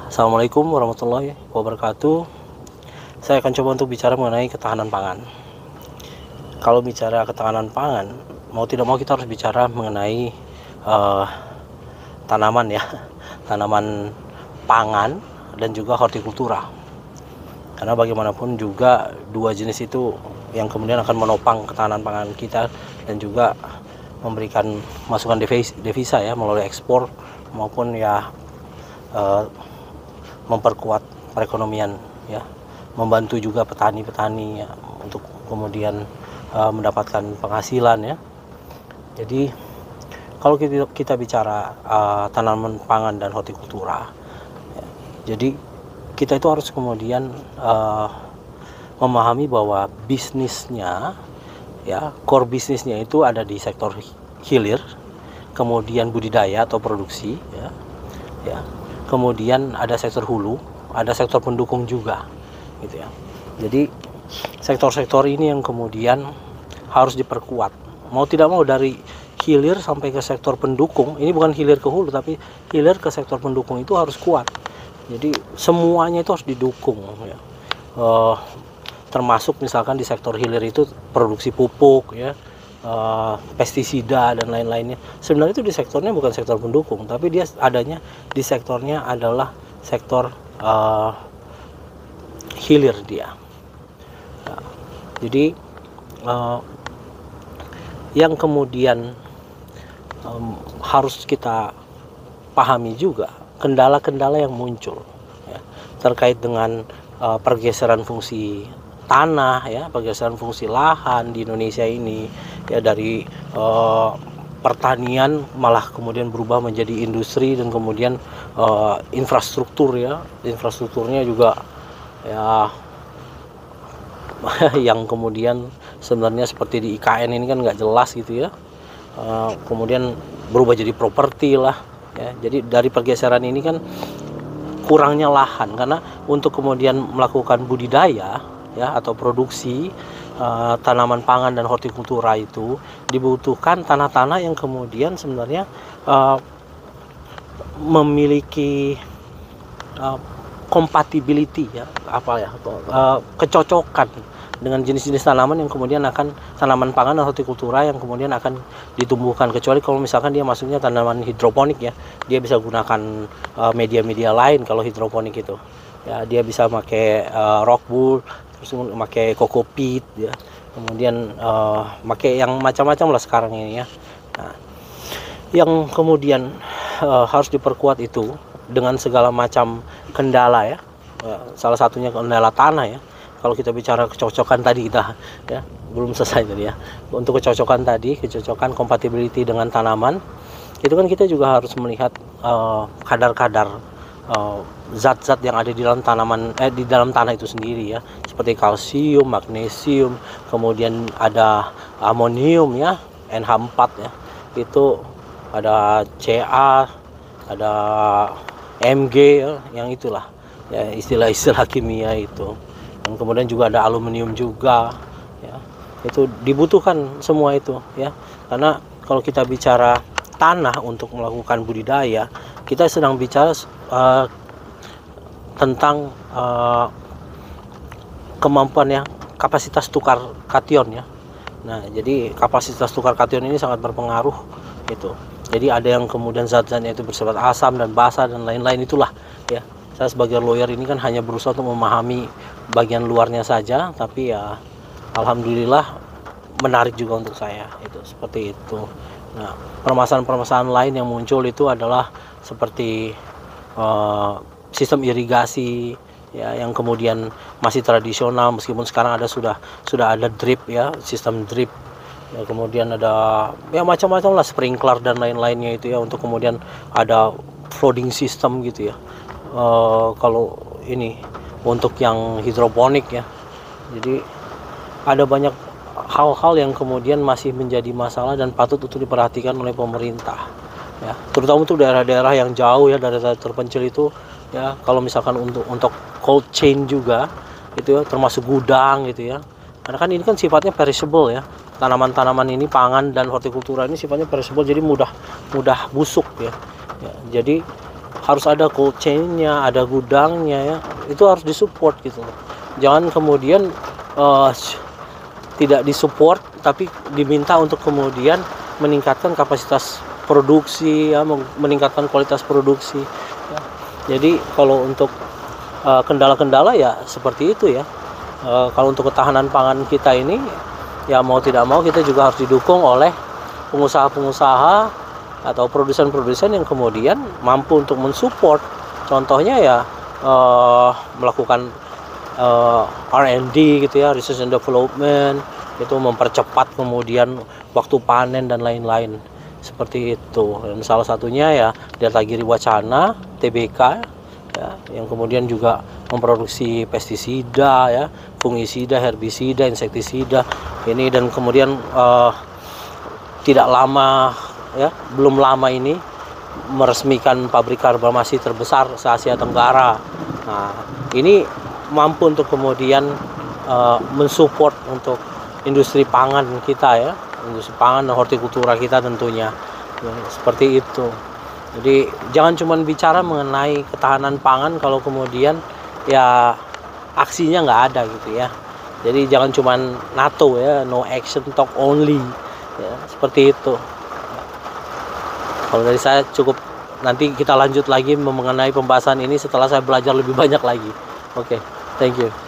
Assalamualaikum warahmatullahi wabarakatuh. Saya akan coba untuk bicara mengenai ketahanan pangan. Kalau bicara ketahanan pangan, mau tidak mau kita harus bicara mengenai tanaman ya, tanaman pangan dan juga hortikultura. Karena bagaimanapun juga dua jenis itu yang kemudian akan menopang ketahanan pangan kita dan juga memberikan masukan devisa ya melalui ekspor maupun ya memperkuat perekonomian ya, membantu juga petani-petani ya, untuk kemudian mendapatkan penghasilan ya. Jadi kalau kita bicara tanaman pangan dan hortikultura ya, jadi kita itu harus kemudian memahami bahwa bisnisnya ya, core bisnisnya itu ada di sektor hilir, kemudian budidaya atau produksi ya, kemudian ada sektor hulu, ada sektor pendukung juga gitu ya. Jadi sektor-sektor ini yang kemudian harus diperkuat, mau tidak mau, dari hilir sampai ke sektor pendukung. Ini bukan hilir ke hulu, tapi hilir ke sektor pendukung itu harus kuat. Jadi semuanya itu harus didukung ya. Termasuk misalkan di sektor hilir itu produksi pupuk ya, pestisida dan lain-lainnya. Sebenarnya itu di sektornya bukan sektor pendukung, tapi dia adanya di sektornya adalah sektor hilir dia. Nah, jadi yang kemudian harus kita pahami juga kendala-kendala yang muncul ya, terkait dengan pergeseran fungsi tanah ya, pergeseran fungsi lahan di Indonesia ini ya, dari pertanian malah kemudian berubah menjadi industri dan kemudian infrastruktur ya, infrastrukturnya juga ya yang kemudian sebenarnya seperti di IKN ini kan nggak jelas gitu ya, kemudian berubah jadi properti lah ya. Jadi dari pergeseran ini kan kurangnya lahan, karena untuk kemudian melakukan budidaya ya atau produksi tanaman pangan dan hortikultura itu dibutuhkan tanah-tanah yang kemudian sebenarnya memiliki compatibility ya, kecocokan dengan jenis-jenis tanaman yang kemudian akan, tanaman pangan dan hortikultura yang kemudian akan ditumbuhkan. Kecuali kalau misalkan dia masuknya tanaman hidroponik ya, dia bisa gunakan media-media lain. Kalau hidroponik itu ya, dia bisa pakai rock wool, terus pakai kokopit ya, kemudian pakai yang macam-macam lah sekarang ini ya. Nah, yang kemudian harus diperkuat itu dengan segala macam kendala ya, salah satunya kendala tanah ya. Kalau kita bicara kecocokan tadi, kita ya belum selesai tadi ya, untuk kecocokan tadi, kecocokan compatibility dengan tanaman itu kan kita juga harus melihat kadar-kadar zat-zat yang ada di dalam tanaman, di dalam tanah itu sendiri ya, seperti kalsium, magnesium, kemudian ada amonium ya, NH4 ya, itu ada Ca, ada Mg ya, yang itulah ya, istilah-istilah kimia itu. Dan kemudian juga ada aluminium juga ya, itu dibutuhkan semua itu ya, karena kalau kita bicara tanah untuk melakukan budidaya, kita sedang bicara tentang kemampuan ya, kapasitas tukar kation ya. Nah, jadi kapasitas tukar kation ini sangat berpengaruh itu. Jadi ada yang kemudian zat-zatnya itu bersifat asam dan basa dan lain-lain itulah ya. Saya sebagai lawyer ini kan hanya berusaha untuk memahami bagian luarnya saja, tapi ya alhamdulillah menarik juga untuk saya itu, seperti itu. Nah, permasalahan-permasalahan lain yang muncul itu adalah seperti sistem irigasi ya, yang kemudian masih tradisional, meskipun sekarang sudah ada drip ya, sistem drip ya, kemudian ada ya macam-macam lah, sprinkler dan lain-lainnya itu ya, untuk kemudian ada flooding system gitu ya. Kalau ini untuk yang hidroponik ya, jadi ada banyak hal-hal yang kemudian masih menjadi masalah dan patut untuk diperhatikan oleh pemerintah ya, terutama untuk daerah-daerah yang jauh ya, daerah terpencil itu ya. Kalau misalkan untuk cold chain juga itu ya, termasuk gudang gitu ya, karena kan ini kan sifatnya perishable ya, tanaman-tanaman ini, pangan dan hortikultura ini sifatnya perishable, jadi mudah busuk ya. Jadi harus ada cold chain-nya, ada gudangnya ya, itu harus disupport gitu. Jangan kemudian tidak disupport tapi diminta untuk kemudian meningkatkan kapasitas produksi ya, meningkatkan kualitas produksi ya. Jadi kalau untuk kendala-kendala ya seperti itu ya. Kalau untuk ketahanan pangan kita ini ya mau tidak mau kita juga harus didukung oleh pengusaha-pengusaha atau produsen-produsen yang kemudian mampu untuk mensupport. Contohnya ya melakukan R&D gitu ya, research and development, itu mempercepat kemudian waktu panen dan lain-lain seperti itu. Dan salah satunya ya Tirtagiri Wacana TBK ya, yang kemudian juga memproduksi pestisida ya, fungisida, herbisida, insektisida ini, dan kemudian tidak lama ya, belum lama ini meresmikan pabrik karbamasi terbesar se-Asia Tenggara. Nah, ini mampu untuk kemudian mensupport untuk industri pangan kita ya, industri pangan dan hortikultura kita tentunya ya, seperti itu. Jadi jangan cuma bicara mengenai ketahanan pangan kalau kemudian ya aksinya nggak ada gitu ya. Jadi jangan cuma NATO ya, no action talk only ya, seperti itu. Kalau dari saya cukup, nanti kita lanjut lagi mengenai pembahasan ini setelah saya belajar lebih banyak lagi. Oke, thank you.